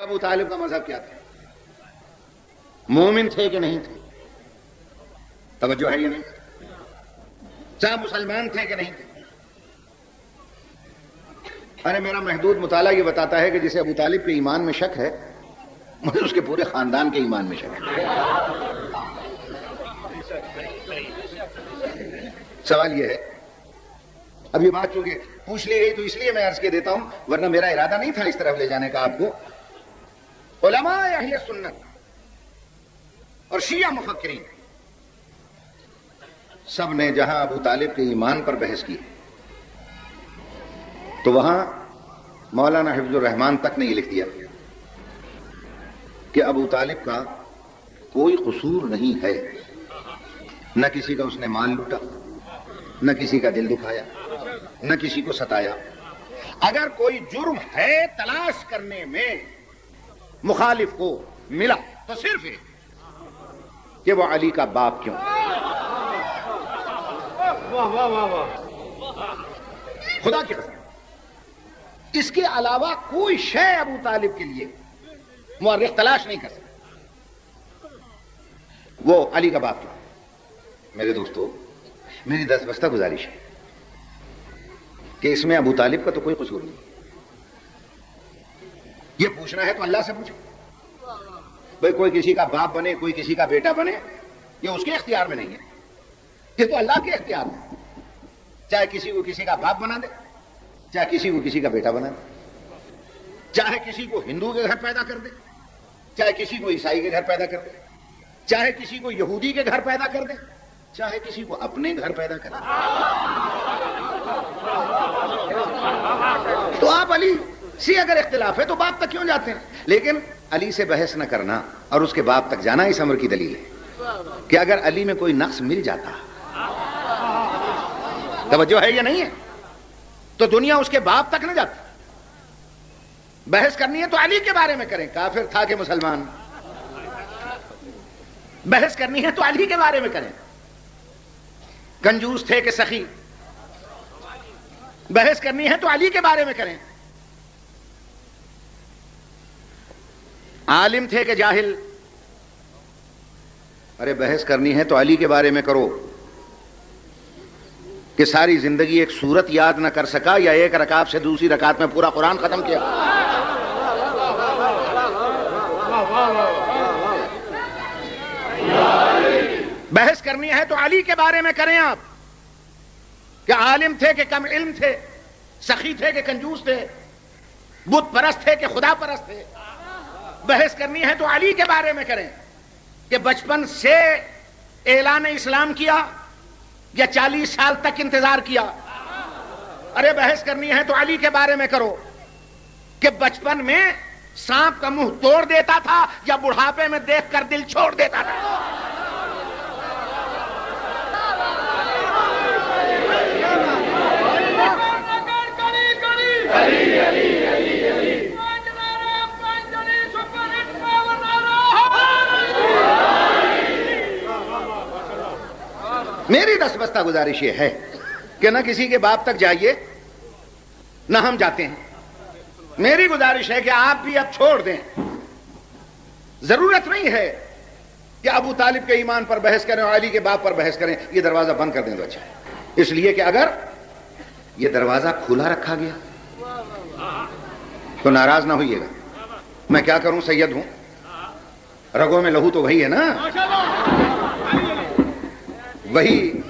ابو طالب کا مذہب کیا تھا؟ مومن تھے کہ نہیں تھے؟ توجہ ہے یا نہیں؟ چاہے مسلمان تھے کہ نہیں تھے؟ ارے میرا محدود مطالعہ یہ بتاتا ہے کہ جسے ابو طالب کے ایمان میں شک ہے مجھے اس کے پورے خاندان کے ایمان میں شک ہے۔ سوال یہ ہے، اب یہ بات چونکہ پوچھ لی گئی تو اس لیے میں عرض کے دیتا ہوں، ورنہ میرا ارادہ نہیں تھا اس طرف لے جانے کا آپ کو۔ علماء اہل سنت اور شیعہ مفکرین سب نے جہاں ابو طالب کے ایمان پر بحث کی تو وہاں مولانا حفظ الرحمان تک نے یہ لکھ دیا کہ ابو طالب کا کوئی قصور نہیں ہے، نہ کسی کا اس نے مال لوٹا، نہ کسی کا دل دکھایا، نہ کسی کو ستایا۔ اگر کوئی جرم ہے تلاش کرنے میں مخالف کو ملا تو صرف یہ کہ وہ علی کا باپ کیوں۔ خدا کی قسم اس کے علاوہ کوئی شے ابو طالب کے لیے مورخ تلاش نہیں کر سکتا۔ وہ علی کا باپ کیوں؟ میرے دوستو، میری دست بستہ گزارش ہے کہ اس میں ابو طالب کا تو کوئی قصور نہیں۔ یہ پوچھنا ہے تو اللہ سے پوچھو، بھئی کوئی کسی کا باپ بنے، کوئی کسی کا بیٹا بنے، یہ اس کے اختیار میں نہیں ہے، یہ تو اللہ کے اختیار میں۔ چاہے کسی کو کسی کا باپ بنا دے، چاہے کسی کو کسی کا بیٹا بنا دے، چاہے کسی کو ہندو کے گھر پیدا کر دے، چاہے کسی کو عیسائی کے گھر پیدا کر دے، چاہے کسی کو یہودی کے گھر پیدا کر دے، چاہے کسی کو اپنے گھر پیدا کر دے۔ تو آپ علی سے اگر اختلاف ہے تو باپ تک کیوں جاتے ہیں؟ لیکن علی سے بحث نہ کرنا اور اس کے باپ تک جانا اس امر کی دلیل ہے کہ اگر علی میں کوئی نقص مل جاتا، توجہ ہے یا نہیں ہے، تو دنیا اس کے باپ تک نہ جاتی۔ بحث کرنی ہے تو علی کے بارے میں کریں، کافر تھا کہ مسلمان۔ بحث کرنی ہے تو علی کے بارے میں کریں، کنجوس تھے کہ سخی۔ بحث کرنی ہے تو علی کے بارے میں کریں، عالم تھے کہ جاہل۔ ارے بحث کرنی ہے تو علی کے بارے میں کرو کہ ساری زندگی ایک سورت یاد نہ کر سکا یا ایک رکعت سے دوسری رکعت میں پورا قرآن ختم کیا۔ بحث کرنی ہے تو علی کے بارے میں کریں آپ کہ عالم تھے کہ کم علم تھے، سخی تھے کہ کنجوس تھے، بت پرست تھے کہ خدا پرست تھے۔ بحث کرنی ہے تو علی کے بارے میں کریں کہ بچپن سے اعلان اسلام کیا یا 40 سال تک انتظار کیا۔ ارے بحث کرنی ہے تو علی کے بارے میں کرو کہ بچپن میں سانپ کا منہ توڑ دیتا تھا یا بڑھاپے میں دیکھ کر دل چھوڑ دیتا تھا۔ میری دست بستہ گزارش یہ ہے کہ نہ کسی کے باپ تک جائیے نہ ہم جاتے ہیں۔ میری گزارش ہے کہ آپ بھی اب چھوڑ دیں، ضرورت نہیں ہے کہ ابو طالب کے ایمان پر بحث کریں اور علی کے باپ پر بحث کریں۔ یہ دروازہ بند کر دیں تو اچھا ہے، اس لیے کہ اگر یہ دروازہ کھلا رکھا گیا تو ناراض نہ ہوئیے گا۔ میں کیا کروں، سید ہوں، رگوں میں لہو تو وہی ہے نا، وہی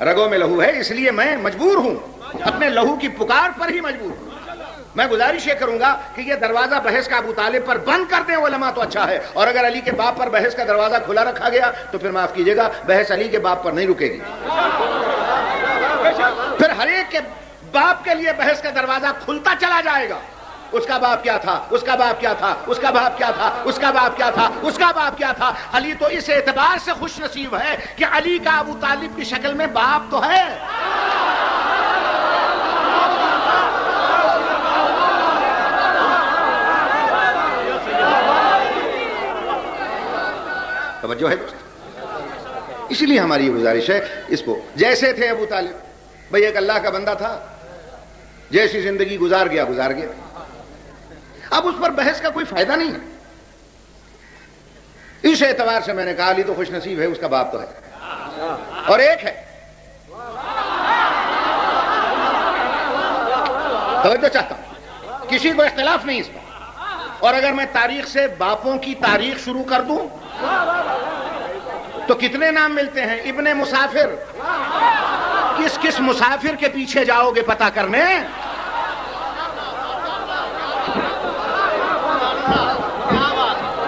رگوں میں لہو ہے، اس لیے میں مجبور ہوں، اپنے لہو کی پکار پر ہی مجبور ہوں۔ میں گزارش یہ کروں گا کہ یہ دروازہ بحث کا ابو طالب پر بند کر دیں علماء تو اچھا ہے، اور اگر علی کے باپ پر بحث کا دروازہ کھلا رکھا گیا تو پھر معاف کیجیے گا، بحث علی کے باپ پر نہیں رکے گی۔ پھر ہر ایک کے باپ کے لیے بحث کا دروازہ کھلتا چلا جائے گا۔ اس کا باپ کیا تھا، اس کا باپ کیا تھا، اس کا باپ کیا تھا، اس کا باپ کیا تھا، اس کا باپ کیا تھا۔ علی تو اس اعتبار سے خوش نصیب ہے کہ علی کا ابو طالب کی شکل میں باپ تو ہے۔ توجہ ہے دوست، اسی لیے ہماری یہ گزارش ہے اس کو جیسے تھے ابو طالب، بھئی ایک اللہ کا بندہ تھا، جیسی زندگی گزار گیا گزار گیا۔ اب اس پر بحث کا کوئی فائدہ نہیں ہے. اس اعتبار سے میں نے کہا علی تو خوش نصیب ہے، اس کا باپ تو ہے اور ایک ہے. توجہ چاہتا ہوں، کسی کو اختلاف نہیں اس پر. اور اگر میں تاریخ سے باپوں کی تاریخ شروع کر دوں تو کتنے نام ملتے ہیں. ابن مسافر، کس کس مسافر کے پیچھے جاؤ گے پتہ کرنے؟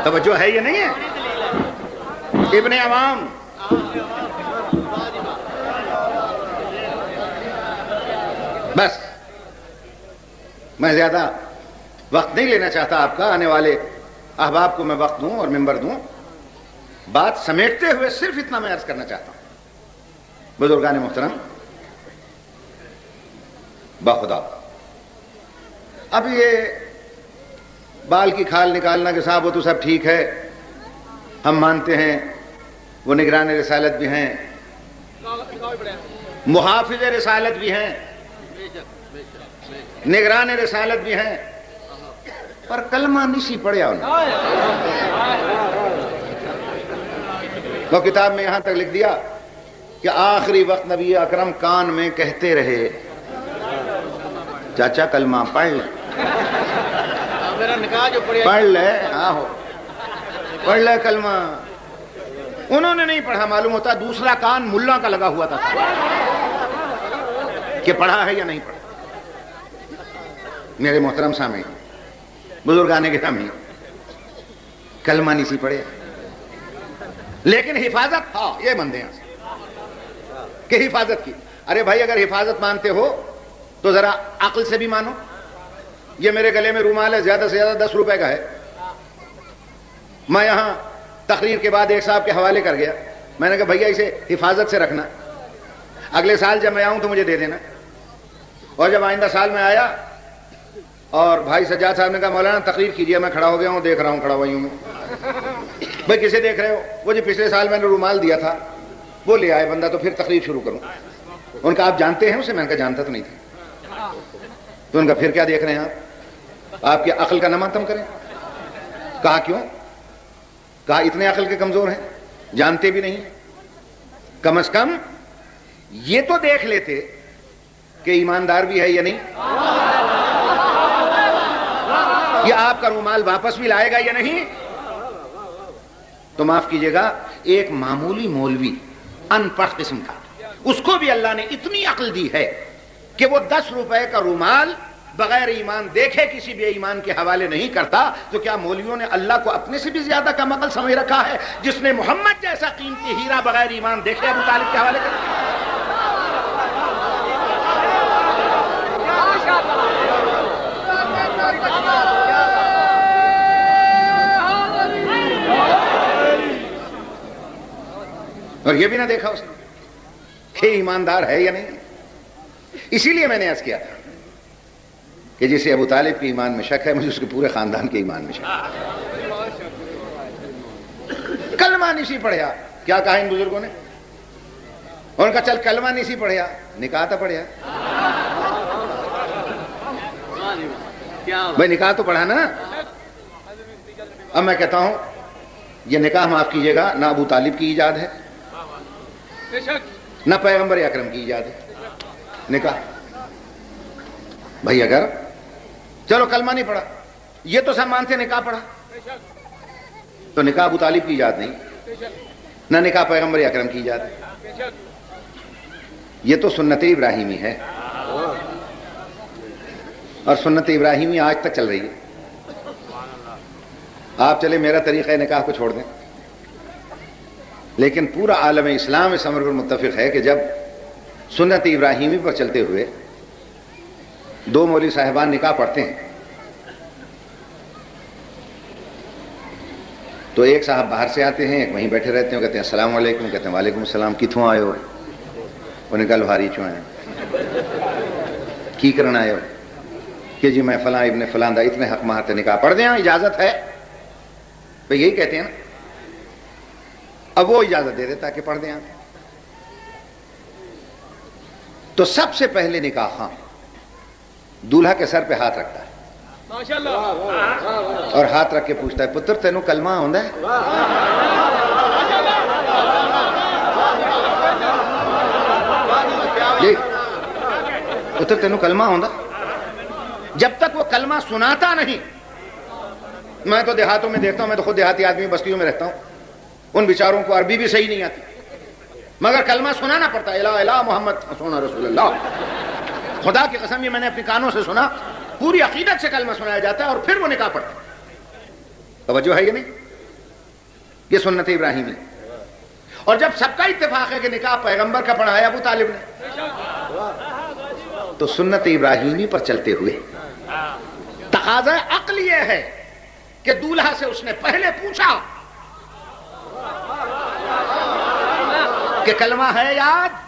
توجہ ہے یہ نہیں ہے؟ ابن عوام، بس میں زیادہ وقت نہیں لینا چاہتا آپ کا. آنے والے احباب کو میں وقت دوں اور منبر دوں. بات سمیٹتے ہوئے صرف اتنا میں عرض کرنا چاہتا ہوں. بزرگان محترم، باخدا، اب یہ بال کی کھال نکالنا کہ صاحب وہ تو سب ٹھیک ہے، ہم مانتے ہیں وہ نگران رسالت بھی ہیں، محافظ رسالت بھی ہیں، نگران رسالت بھی ہیں، پر کلمہ نہیں پڑھیا انہوں. وہ کتاب میں یہاں تک لکھ دیا کہ آخری وقت نبی اکرم کان میں کہتے رہے چاچا کلمہ پڑھ لے، پڑھ لے، پڑھ لے کلمہ. انہوں نے نہیں پڑھا. معلوم ہوتا دوسرا کان ملا کا لگا ہوا تھا کہ پڑھا ہے یا نہیں پڑھا. میرے محترم سامعین، بزرگان گرامی، کلمہ نہیں سی پڑھے لیکن حفاظت، ہاں یہ بندے ہیں کہ حفاظت کی. ارے بھائی اگر حفاظت مانتے ہو تو ذرا عقل سے بھی مانو. یہ میرے گلے میں رومال ہے، زیادہ سے زیادہ 10 روپے کا ہے. میں یہاں تقریر کے بعد ایک صاحب کے حوالے کر گیا. میں نے کہا بھیا اسے حفاظت سے رکھنا، اگلے سال جب میں آؤں تو مجھے دے دینا. اور جب آئندہ سال میں آیا اور بھائی سجاد صاحب نے کہا مولانا تقریر کیجیے. میں کھڑا ہو گیا ہوں، دیکھ رہا ہوں، کھڑا ہوا ہوں. بھائی کسے دیکھ رہے ہو؟ وہ جو پچھلے سال میں نے رومال دیا تھا وہ لے آئے بندہ، تو پھر تقریر شروع کروں. ان کا آپ جانتے ہیں اسے؟ میں نے کہا جانتا تو نہیں تھا. تو ان کا پھر کیا دیکھ رہے ہیں آپ کی عقل کا نہ ماتم کریں. کہا کیوں؟ کہا اتنے عقل کے کمزور ہیں، جانتے بھی نہیں. کم از کم یہ تو دیکھ لیتے کہ ایماندار بھی ہے یا نہیں، یہ آپ کا رومال واپس بھی لائے گا یا نہیں. تو معاف کیجئے گا، ایک معمولی مولوی ان پڑھ قسم کا، اس کو بھی اللہ نے اتنی عقل دی ہے کہ وہ 10 روپے کا رومال بغیر ایمان دیکھے کسی بھی ایمان کے حوالے نہیں کرتا. تو کیا مولویوں نے اللہ کو اپنے سے بھی زیادہ کم عقل سمجھ رکھا ہے جس نے محمد جیسا قیمتی ہیرا بغیر ایمان دیکھے ابو طالب کے حوالے کرتا؟ اور یہ بھی نہ دیکھا اس نے کہ ایماندار ہے یا نہیں. اسی لیے میں نے عرض کیا تھا کہ جسے ابو طالب کے ایمان میں شک ہے، مجھے اس کے پورے خاندان کے ایمان میں شک ہے. کلمہ نہیں سی پڑھیا. کیا کہا ان بزرگوں نے؟ ان کا چل کلمہ نہیں سی پڑھیا، نکاح تو پڑھیا. بھائی نکاح تو پڑھا نا. اب میں کہتا ہوں یہ نکاح معاف کیجئے گا نہ ابو طالب کی ایجاد ہے نہ پیغمبر اکرم کی ایجاد ہے. نکاح بھائی اگر چلو کلمہ نہیں پڑھا، یہ تو سب مانتے نکاح پڑھا، تو نکاح ابو طالب کی ایجاد نہیں، نہ نکاح پیغمبر اکرم کی ایجاد ہے. یہ تو سنت ابراہیمی ہے، اور سنت ابراہیمی آج تک چل رہی ہے. آپ چلے میرا طریقہ نکاح کو چھوڑ دیں، لیکن پورا عالم اسلام اس امر پر متفق ہے کہ جب سنت ابراہیمی پر چلتے ہوئے 2 مولوی صاحبان نکاح پڑھتے ہیں تو ایک صاحب باہر سے آتے ہیں، ایک وہیں بیٹھے رہتے ہیں، کہتے ہیں السلام علیکم، کہتے ہیں وعلیکم السلام. کتوں آئے ہو؟ انہوں نے کہا لوہاری چوں آئے. کی کرنا آئے ہو؟ کہ جی میں فلاں ابن فلاں دا اتنے حق مہارتے نکاح پڑھ دیں، اجازت ہے. بھئی یہی کہتے ہیں نا. اب وہ اجازت دے دیتا کہ پڑھ دیں آپ. تو سب سے پہلے نکاح خواہ دولہا کے سر پہ ہاتھ رکھتا ہے اور ہاتھ رکھ کے پوچھتا ہے پتر تینوں کلمہ آندا ہے؟ جی پتر تینوں کلمہ آندا؟ جب تک وہ کلمہ سناتا نہیں، میں تو دیہاتوں میں دیکھتا ہوں، میں تو خود دیہاتی آدمی بستیوں میں رہتا ہوں، ان بیچاروں کو عربی بھی صحیح نہیں آتی مگر کلمہ سنانا پڑتا ہے، الہ الہ محمد رسول رسول اللہ۔ خدا کی قسم یہ میں نے اپنے کانوں سے سنا، پوری عقیدت سے کلمہ سنایا جاتا ہے اور پھر وہ نکاح پڑتا ہے۔ توجہ ہے یہ نہیں؟ یہ سنت ابراہیمی۔ اور جب سب کا اتفاق ہے کہ نکاح پیغمبر کا پڑھایا ابو طالب نے، تو سنت ابراہیمی پر چلتے ہوئے تقاضا عقل یہ ہے کہ دولہا سے اس نے پہلے پوچھا کہ کلمہ ہے یاد،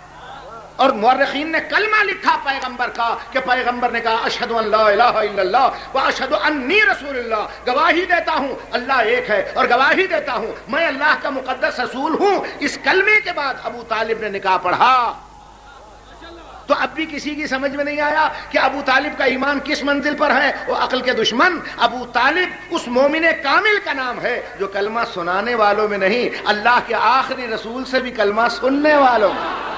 اور مورخین نے کلمہ لکھا پیغمبر کا کہ پیغمبر نے کہا اشہد ان لا الہ الا اللہ و اشہد انی رسول اللہ، گواہی دیتا ہوں اللہ ایک ہے اور گواہی دیتا ہوں میں اللہ کا مقدس رسول ہوں۔ اس کلمے کے بعد ابو طالب نے نکاح پڑھا۔ تو اب بھی کسی کی سمجھ میں نہیں آیا کہ ابو طالب کا ایمان کس منزل پر ہے؟ وہ عقل کے دشمن، ابو طالب اس مومن کامل کا نام ہے جو کلمہ سنانے والوں میں نہیں، اللہ کے آخری رسول سے بھی کلمہ سننے والوں میں۔